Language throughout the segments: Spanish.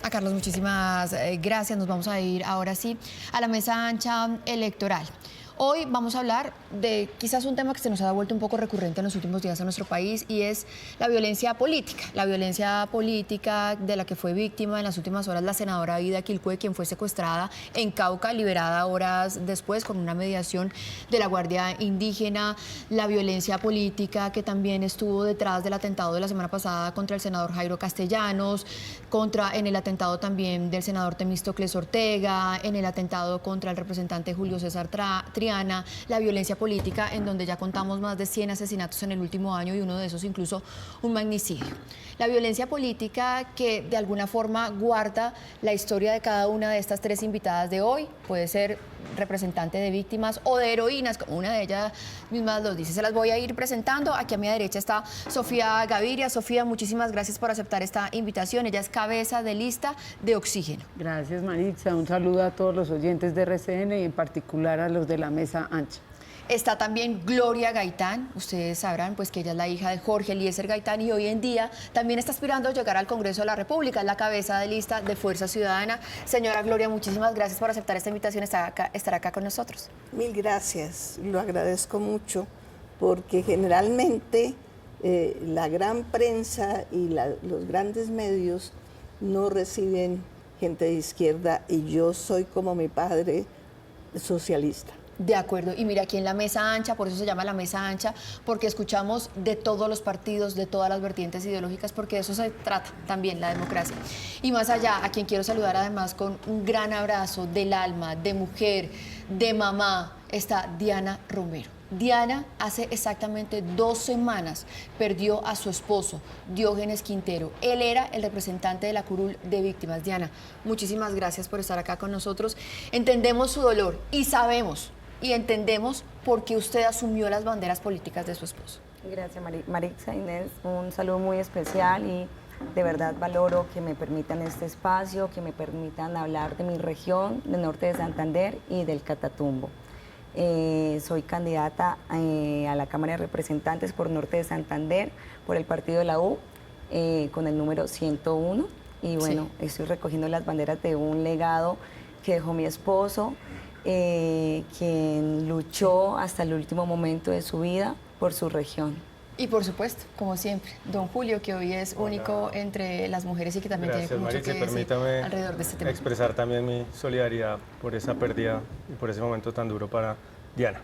A Carlos, muchísimas gracias. Nos vamos a ir ahora sí a la mesa ancha electoral. Hoy vamos a hablar de quizás un tema que se nos ha vuelto un poco recurrente en los últimos días en nuestro país y es la violencia política de la que fue víctima en las últimas horas la senadora Vida Quilcue, quien fue secuestrada en Cauca, liberada horas después con una mediación de la Guardia Indígena, la violencia política que también estuvo detrás del atentado de la semana pasada contra el senador Jairo Castellanos, en el atentado también del senador Temístocles Ortega, en el atentado contra el representante Julio César Triana, la violencia política, en donde ya contamos más de 100 asesinatos en el último año y uno de esos incluso un magnicidio. La violencia política que de alguna forma guarda la historia de cada una de estas tres invitadas de hoy, puede ser representante de víctimas o de heroínas, como una de ellas mismas los dice. Se las voy a ir presentando. Aquí a mi derecha está Sofía Gaviria. Sofía, muchísimas gracias por aceptar esta invitación. Ella es cabeza de lista de Oxígeno. Gracias, Maritza. Un saludo a todos los oyentes de RCN y en particular a los de la mesa ancha. Está también Gloria Gaitán. Ustedes sabrán pues que ella es la hija de Jorge Eliezer Gaitán y hoy en día también está aspirando a llegar al Congreso de la República. Es la cabeza de lista de Fuerza Ciudadana. Señora Gloria, muchísimas gracias por aceptar esta invitación, estar acá con nosotros. Mil gracias, lo agradezco mucho porque generalmente la gran prensa y los grandes medios no reciben gente de izquierda y yo soy como mi padre socialista. De acuerdo, y mira, aquí en la mesa ancha, por eso se llama la mesa ancha, porque escuchamos de todos los partidos, de todas las vertientes ideológicas, porque de eso se trata también la democracia. Y más allá, a quien quiero saludar además con un gran abrazo del alma, de mujer, de mamá, está Diana Romero. Diana hace exactamente 2 semanas perdió a su esposo, Diógenes Quintero. Él era el representante de la curul de víctimas. Diana, muchísimas gracias por estar acá con nosotros. Entendemos su dolor y sabemos y entendemos por qué usted asumió las banderas políticas de su esposo. Gracias, Maritza, Inés. Un saludo muy especial y de verdad valoro que me permitan este espacio, que me permitan hablar de mi región, del norte de Santander y del Catatumbo. Soy candidata a la Cámara de Representantes por Norte de Santander, por el partido de la U, con el número 101. Y bueno, sí, estoy recogiendo las banderas de un legado que dejó mi esposo, quien luchó hasta el último momento de su vida por su región. Y por supuesto, como siempre, don Julio, que hoy es único entre las mujeres y que también tiene mucho Maritza, que decir alrededor de este tema. Expresar también mi solidaridad por esa pérdida y por ese momento tan duro para Diana.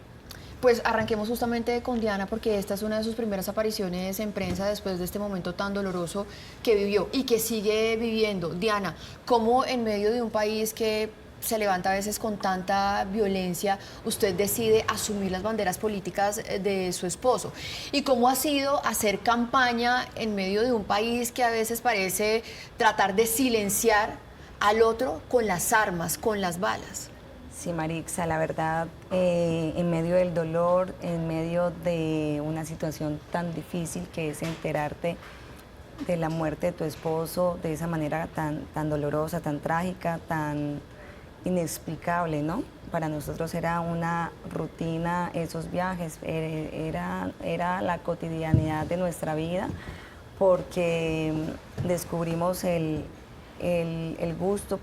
Pues arranquemos justamente con Diana, porque esta es una de sus primeras apariciones en prensa después de este momento tan doloroso que vivió y que sigue viviendo. Diana, ¿cómo en medio de un país que se levanta a veces con tanta violencia, usted decide asumir las banderas políticas de su esposo? ¿Y cómo ha sido hacer campaña en medio de un país que a veces parece tratar de silenciar al otro con las armas, con las balas? Sí, Maritza, la verdad, en medio del dolor, en medio de una situación tan difícil que es enterarte de la muerte de tu esposo de esa manera tan dolorosa, tan trágica, tan inexplicable, ¿no? Para nosotros era una rutina esos viajes, era la cotidianidad de nuestra vida, porque descubrimos el gusto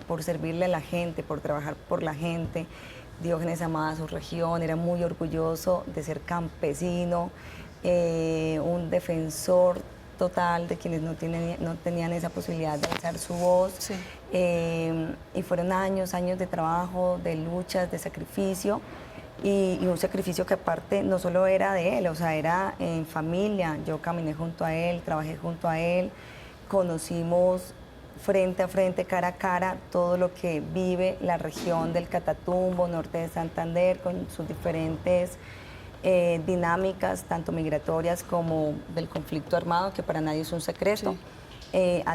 por servirle a la gente, por trabajar por la gente. Diógenes amaba su región, era muy orgulloso de ser campesino, un defensor total de quienes no tenían esa posibilidad de alzar su voz. Sí. Y fueron años de trabajo, de luchas, de sacrificio, y un sacrificio que aparte no solo era de él, o sea, era en familia. Yo caminé junto a él, trabajé junto a él, conocimos frente a frente, cara a cara, todo lo que vive la región del Catatumbo, norte de Santander, con sus diferentes dinámicas, tanto migratorias como del conflicto armado, que para nadie es un secreto. Sí.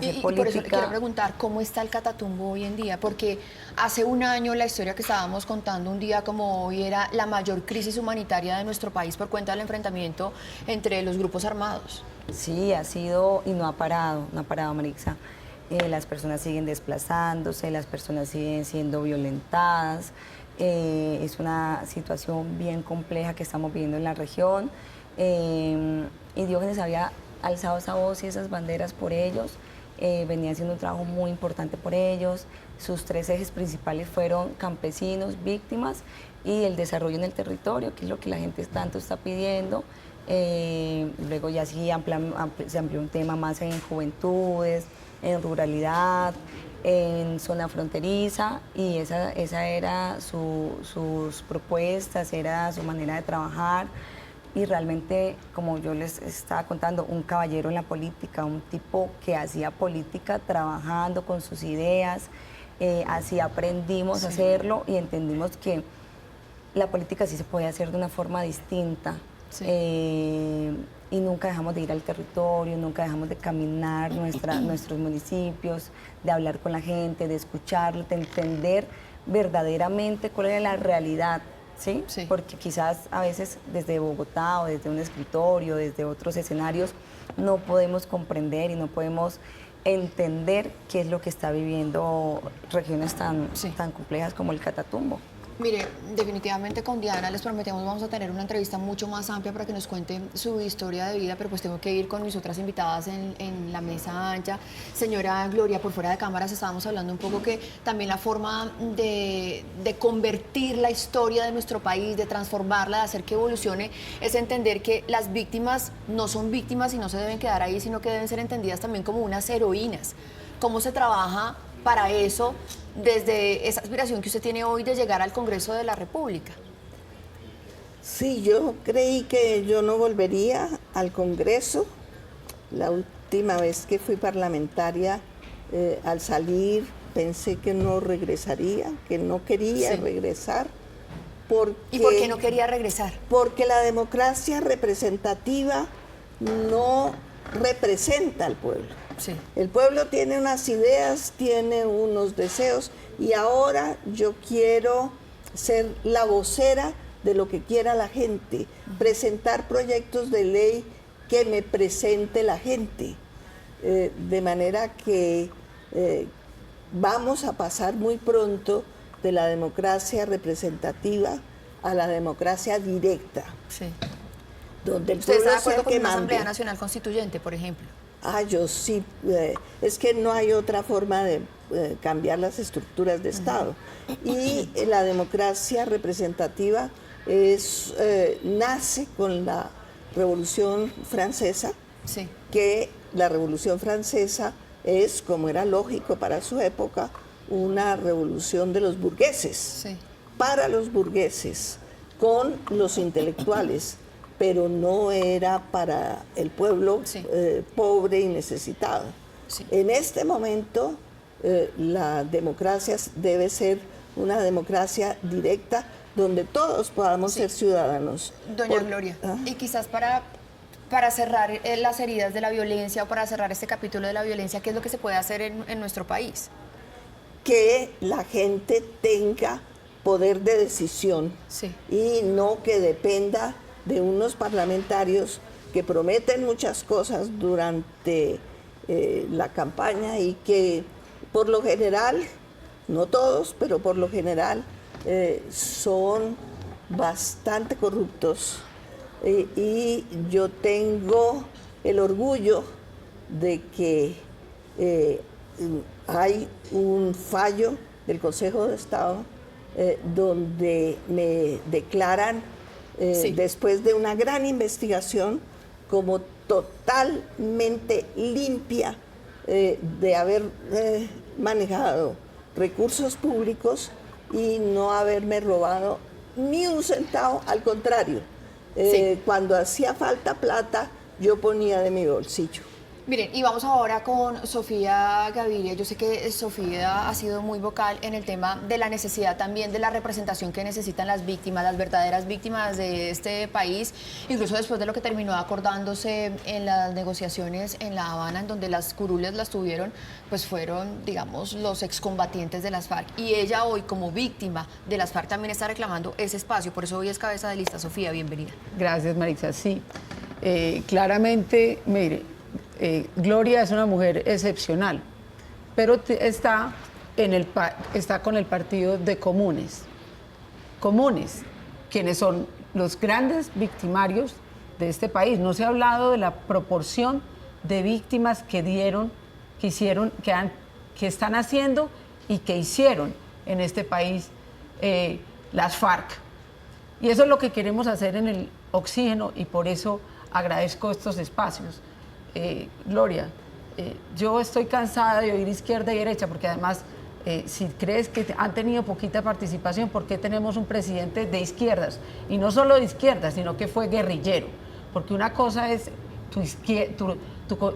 Y por eso le quiero preguntar, ¿cómo está el Catatumbo hoy en día? Porque hace un año la historia que estábamos contando un día como hoy era la mayor crisis humanitaria de nuestro país por cuenta del enfrentamiento entre los grupos armados. Sí, ha sido y no ha parado, Maritza. Las personas siguen desplazándose, las personas siguen siendo violentadas. Es una situación bien compleja que estamos viviendo en la región. Y Diógenes había alzado esa voz y esas banderas por ellos venía haciendo un trabajo muy importante por ellos. Sus 3 ejes principales fueron campesinos, víctimas y el desarrollo en el territorio, que es lo que la gente tanto está pidiendo. Luego ya sí se amplió un tema más en juventudes, en ruralidad, en zona fronteriza, y esa era sus propuestas, era su manera de trabajar. Y realmente, como yo les estaba contando, un caballero en la política, un tipo que hacía política trabajando con sus ideas. Así aprendimos a hacerlo y entendimos que la política sí se puede hacer de una forma distinta. Sí. Y nunca dejamos de ir al territorio, nunca dejamos de caminar nuestros municipios, de hablar con la gente, de escucharlo, de entender verdaderamente cuál es la realidad, ¿sí? Sí. Porque quizás a veces desde Bogotá o desde un escritorio, desde otros escenarios, no podemos comprender y no podemos entender qué es lo que está viviendo regiones tan complejas como el Catatumbo. Mire, definitivamente con Diana les prometemos vamos a tener una entrevista mucho más amplia para que nos cuente su historia de vida, pero pues tengo que ir con mis otras invitadas en la mesa ancha. Señora Gloria, por fuera de cámaras estábamos hablando un poco que también la forma de convertir la historia de nuestro país, de transformarla, de hacer que evolucione, es entender que las víctimas no son víctimas y no se deben quedar ahí, sino que deben ser entendidas también como unas heroínas. ¿Cómo se trabaja para eso desde esa aspiración que usted tiene hoy de llegar al Congreso de la República? Sí, yo creí que yo no volvería al Congreso. La última vez que fui parlamentaria, al salir, pensé que no regresaría, que no quería regresar. ¿Y por qué no quería regresar? Porque la democracia representativa no representa al pueblo. Sí. El pueblo tiene unas ideas, tiene unos deseos, y ahora yo quiero ser la vocera de lo que quiera la gente, presentar proyectos de ley que me presente la gente, de manera que vamos a pasar muy pronto de la democracia representativa a la democracia directa. Sí. Donde el ¿Usted pueblo está de sea acuerdo el con que una mande. Asamblea Nacional Constituyente, por ejemplo? Yo sí, es que no hay otra forma de cambiar las estructuras de Estado. Y la democracia representativa nace con la Revolución Francesa, Sí. que la Revolución Francesa es, como era lógico para su época, una revolución de los burgueses, Sí. para los burgueses, con los intelectuales, pero no era para el pueblo pobre y necesitado. Sí. En este momento, la democracia debe ser una democracia directa donde todos podamos ser ciudadanos. Doña Gloria, y quizás para cerrar las heridas de la violencia o para cerrar este capítulo de la violencia, ¿qué es lo que se puede hacer en nuestro país? Que la gente tenga poder de decisión y no que dependa de unos parlamentarios que prometen muchas cosas durante la campaña y que por lo general, no todos, pero por lo general son bastante corruptos. Y yo tengo el orgullo de que hay un fallo del Consejo de Estado donde me declaran, después de una gran investigación, como totalmente limpia de haber manejado recursos públicos y no haberme robado ni un centavo, al contrario. Cuando hacía falta plata, yo ponía de mi bolsillo. Miren, y vamos ahora con Sofía Gaviria. Yo sé que Sofía ha sido muy vocal en el tema de la necesidad también de la representación que necesitan las víctimas, las verdaderas víctimas de este país, incluso después de lo que terminó acordándose en las negociaciones en La Habana, en donde las curules las tuvieron, pues fueron, digamos, los excombatientes de las FARC. Y ella hoy, como víctima de las FARC, también está reclamando ese espacio. Por eso hoy es cabeza de lista. Sofía, bienvenida. Gracias, Maritza. Sí, claramente, mire, Gloria es una mujer excepcional, pero está con el partido de comunes, quienes son los grandes victimarios de este país. No se ha hablado de la proporción de víctimas que dieron que hicieron, que están haciendo y que hicieron en este país las FARC. Y eso es lo que queremos hacer en el Oxígeno y por eso agradezco estos espacios. Gloria, yo estoy cansada de oír izquierda y derecha, porque además, si crees que han tenido poquita participación, ¿por qué tenemos un presidente de izquierdas? Y no solo de izquierdas, sino que fue guerrillero, porque una cosa es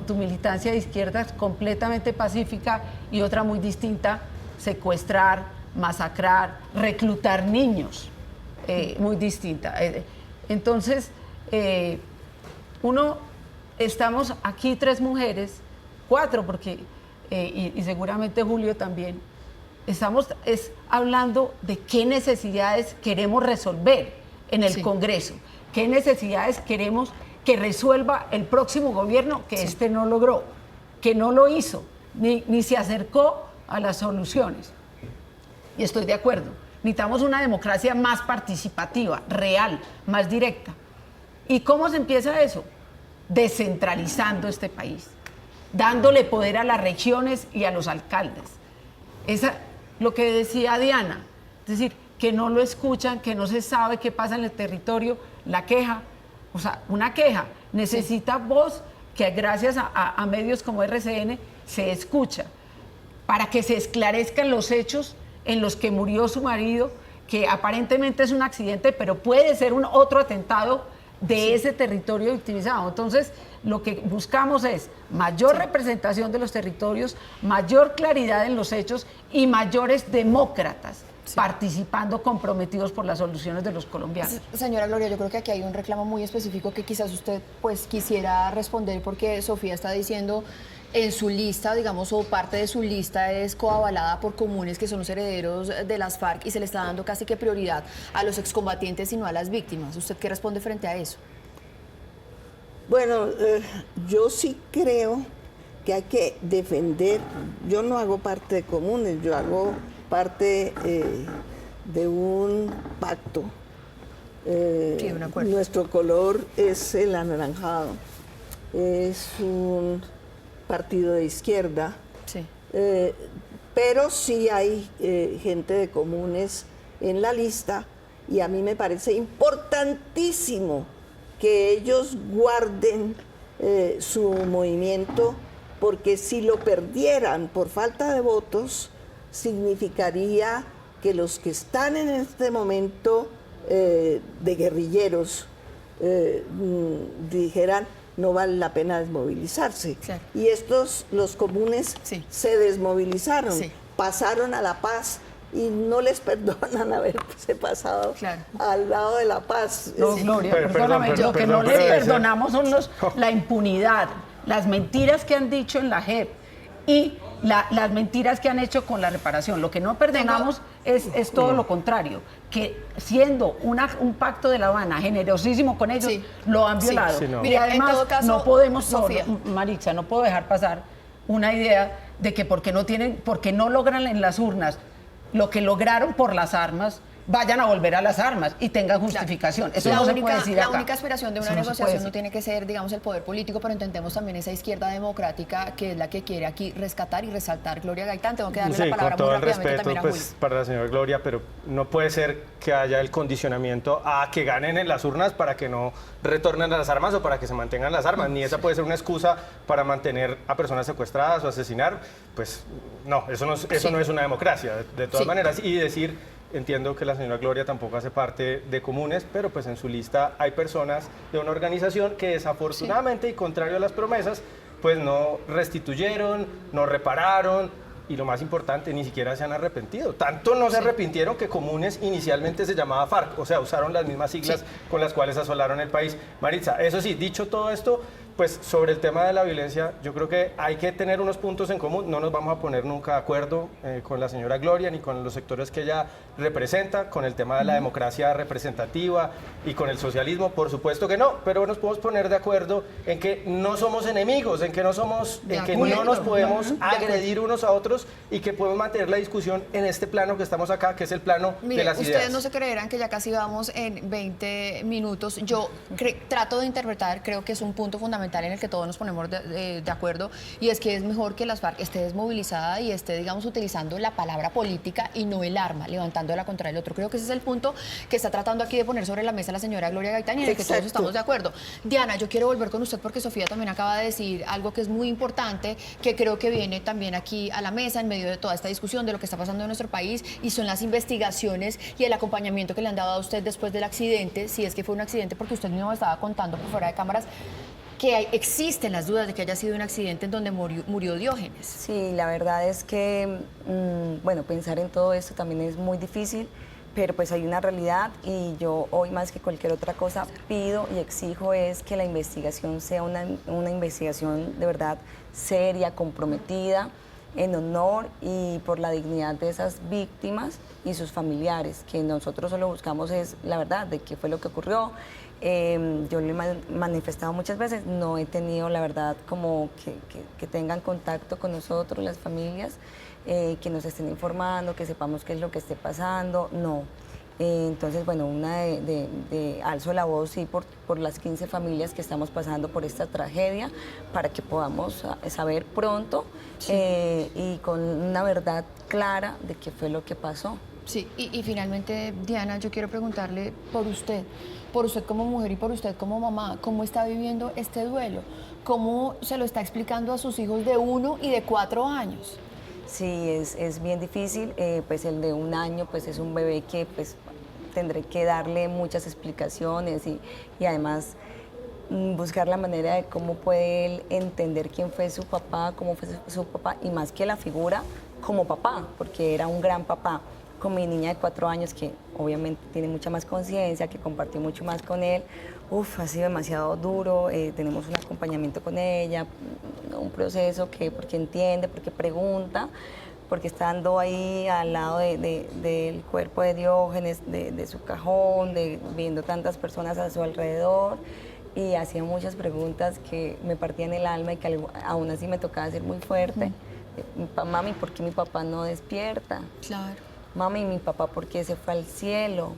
tu militancia de izquierdas completamente pacífica y otra muy distinta, secuestrar, masacrar, reclutar niños, muy distinta. Entonces, estamos aquí 3 mujeres, 4 porque, y seguramente Julio también, estamos hablando de qué necesidades queremos resolver en el Congreso, qué necesidades queremos que resuelva el próximo gobierno que este no logró, que no lo hizo, ni se acercó a las soluciones. Y estoy de acuerdo, necesitamos una democracia más participativa, real, más directa. ¿Y cómo se empieza eso? Descentralizando este país, dándole poder a las regiones y a los alcaldes. Lo que decía Diana, es decir, que no lo escuchan, que no se sabe qué pasa en el territorio, la queja. O sea, una queja necesita voz que gracias a medios como RCN se escucha, para que se esclarezcan los hechos en los que murió su marido, que aparentemente es un accidente, pero puede ser otro atentado de ese territorio victimizado. Entonces, lo que buscamos es mayor representación de los territorios, mayor claridad en los hechos y mayores demócratas participando, comprometidos por las soluciones de los colombianos. Señora Gloria, yo creo que aquí hay un reclamo muy específico que quizás usted pues quisiera responder, porque Sofía está diciendo en su lista, digamos, o parte de su lista es coavalada por comunes que son los herederos de las FARC y se le está dando casi que prioridad a los excombatientes y no a las víctimas. ¿Usted qué responde frente a eso? Bueno, yo sí creo que hay que defender. Yo no hago parte de comunes, yo hago parte de un pacto. Sí, un acuerdo. Nuestro color es el anaranjado. Es un partido de izquierda. Sí. Pero sí hay gente de comunes en la lista y a mí me parece importantísimo que ellos guarden su movimiento, porque si lo perdieran por falta de votos, significaría que los que están en este momento de guerrilleros dijeran no vale la pena desmovilizarse. Claro. Y los comunes, se desmovilizaron, pasaron a la paz y no les perdonan haberse pasado al lado de la paz. No, Gloria, perdóname, lo que no les perdonamos son la impunidad, las mentiras que han dicho en la JEP y las mentiras que han hecho con la reparación. Lo que no perdonamos es todo lo contrario, que siendo un pacto de La Habana generosísimo con ellos, lo han violado. Sí, no. Y además, en todo caso, no podemos, Maritza, no puedo dejar pasar una idea de que porque no logran en las urnas lo que lograron por las armas, vayan a volver a las armas y tengan justificación. Eso no se puede decir acá. La única aspiración de una negociación no tiene que ser, digamos, el poder político, pero intentemos también esa izquierda democrática que es la que quiere aquí rescatar y resaltar. Gloria Gaitán, tengo que darle la palabra con todo muy el rápidamente respeto también a Julio. pues, para la señora Gloria, pero no puede ser que haya el condicionamiento a que ganen en las urnas para que no retornen a las armas o para que se mantengan las armas. Ni esa puede ser una excusa para mantener a personas secuestradas o asesinar. Pues no, eso no es una democracia, de todas maneras. Y decir... Entiendo que la señora Gloria tampoco hace parte de comunes, pero pues en su lista hay personas de una organización que desafortunadamente y contrario a las promesas, pues no restituyeron, no repararon y lo más importante, ni siquiera se han arrepentido. Tanto no se arrepintieron que comunes inicialmente se llamaba FARC, o sea, usaron las mismas siglas con las cuales asolaron el país. Maritza, eso sí, dicho todo esto, pues sobre el tema de la violencia, yo creo que hay que tener unos puntos en común. No nos vamos a poner nunca de acuerdo con la señora Gloria ni con los sectores que ella representa, con el tema de la democracia representativa y con el socialismo, por supuesto que no, pero nos podemos poner de acuerdo en que no somos enemigos, en que no nos podemos agredir unos a otros y que podemos mantener la discusión en este plano que estamos acá, que es el plano de las ideas. Ustedes no se creerán que ya casi vamos en 20 minutos. Yo trato de interpretar, creo que es un punto fundamental fundamental en el que todos nos ponemos de acuerdo, y es que es mejor que las FARC esté desmovilizada y esté, digamos, utilizando la palabra política y no el arma, levantándola contra el otro. Creo que ese es el punto que está tratando aquí de poner sobre la mesa la señora Gloria Gaitán y en el que todos Exacto. estamos de acuerdo. Diana, yo quiero volver con usted porque Sofía también acaba de decir algo que es muy importante, que creo que viene también aquí a la mesa en medio de toda esta discusión de lo que está pasando en nuestro país, y son las investigaciones y el acompañamiento que le han dado a usted después del accidente, si es que fue un accidente, porque usted mismo me estaba contando por fuera de cámaras que existen las dudas de que haya sido un accidente en donde murió Diógenes. Sí, la verdad es que, bueno, pensar en todo esto también es muy difícil, pero pues hay una realidad y yo hoy más que cualquier otra cosa pido y exijo es que la investigación sea una investigación de verdad seria, comprometida, en honor y por la dignidad de esas víctimas y sus familiares, que nosotros solo buscamos es la verdad de qué fue lo que ocurrió. Yo lo he manifestado muchas veces, no he tenido la verdad como que tengan contacto con nosotros, las familias, que nos estén informando, que sepamos qué es lo que esté pasando, no. Entonces, bueno, alzo la voz sí, por las 15 familias que estamos pasando por esta tragedia, para que podamos saber pronto y con una verdad clara de qué fue lo que pasó. Sí, y finalmente, Diana, yo quiero preguntarle por usted como mujer y por usted como mamá, ¿cómo está viviendo este duelo? ¿Cómo se lo está explicando a sus hijos de 1 y de 4 años? Sí, es bien difícil, pues el de 1 año pues es un bebé que pues tendré que darle muchas explicaciones y además buscar la manera de cómo puede él entender quién fue su papá, cómo fue su papá y más que la figura como papá, porque era un gran papá. Con mi niña de 4 años, que obviamente tiene mucha más conciencia, que compartió mucho más con él, ha sido demasiado duro, tenemos un acompañamiento con ella, un proceso porque entiende, porque pregunta, porque estando ahí al lado del cuerpo de Diógenes, de su cajón, viendo tantas personas a su alrededor, y hacía muchas preguntas que me partían el alma y que aún así me tocaba ser muy fuerte. Mami, ¿por qué mi papá no despierta? Claro. Mami, mi papá, ¿por qué se fue al cielo?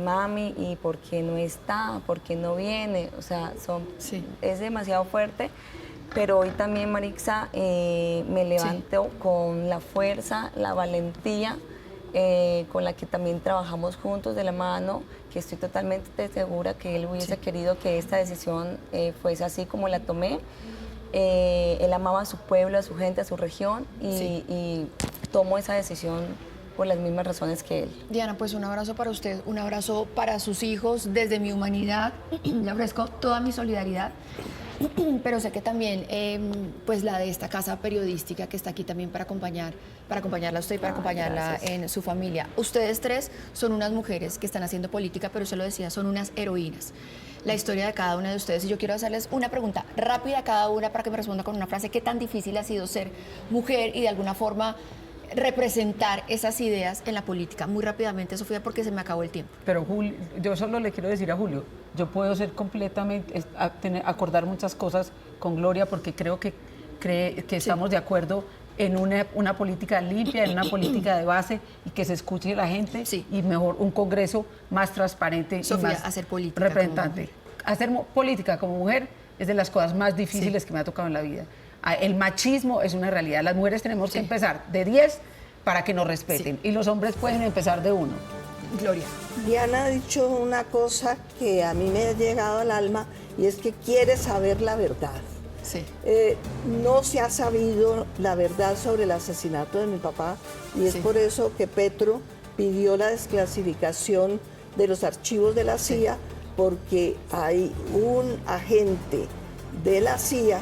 Mami, ¿y por qué no está? ¿Por qué no viene? O sea, es demasiado fuerte, pero hoy también, Marixa, me levanto con la fuerza, la valentía, con la que también trabajamos juntos de la mano, que estoy totalmente segura que él hubiese querido que esta decisión fuese así como la tomé. Él amaba a su pueblo, a su gente, a su región y tomó esa decisión por las mismas razones que él. Diana, pues un abrazo para usted, un abrazo para sus hijos. Desde mi humanidad le ofrezco toda mi solidaridad, pero sé que también pues la de esta casa periodística que está aquí también para acompañarla a usted y para acompañarla gracias. en su familia. Ustedes tres son unas mujeres que están haciendo política, pero se lo decía, son unas heroínas. La historia de cada una de ustedes, y yo quiero hacerles una pregunta rápida a cada una para que me responda con una frase. ¿Qué tan difícil ha sido ser mujer y de alguna forma representar esas ideas en la política? Muy rápidamente, Sofía, porque se me acabó el tiempo. Pero Julio, yo solo le quiero decir a Julio, yo puedo ser completamente, acordar muchas cosas con Gloria porque creo que estamos de acuerdo en una política limpia, en una política de base y que se escuche la gente y mejor un Congreso más transparente Sofía, y más hacer política representante. Hacer política como mujer es de las cosas más difíciles que me ha tocado en la vida. El machismo es una realidad. Las mujeres tenemos que empezar de 10 para que nos respeten y los hombres pueden empezar de 1. Gloria. Diana ha dicho una cosa que a mí me ha llegado al alma y es que quiere saber la verdad. Sí. No se ha sabido la verdad sobre el asesinato de mi papá y es por eso que Petro pidió la desclasificación de los archivos de la CIA, porque hay un agente de la CIA,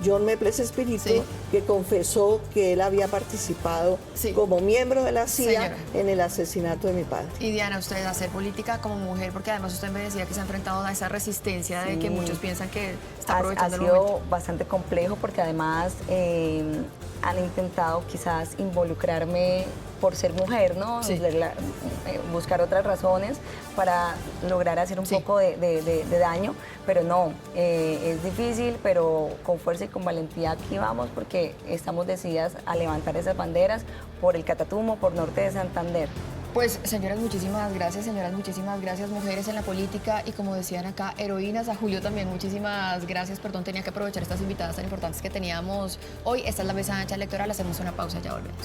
John Meples Espíritu, que confesó que él había participado como miembro de la CIA en el asesinato de mi padre. Y Diana, usted hacer política como mujer, porque además usted me decía que se ha enfrentado a esa resistencia de que muchos piensan que está aprovechando el momento. Ha sido bastante complejo porque además han intentado quizás involucrarme por ser mujer, ¿no? Buscar otras razones para lograr hacer un poco de daño, pero no, es difícil, pero con fuerza y con valentía aquí vamos porque estamos decididas a levantar esas banderas por el Catatumbo, por Norte de Santander. Pues, señoras, muchísimas gracias, mujeres en la política y, como decían acá, heroínas. A Julio también, muchísimas gracias. Perdón, tenía que aprovechar estas invitadas tan importantes que teníamos hoy. Esta es la mesa ancha electoral. Hacemos una pausa, ya volvemos.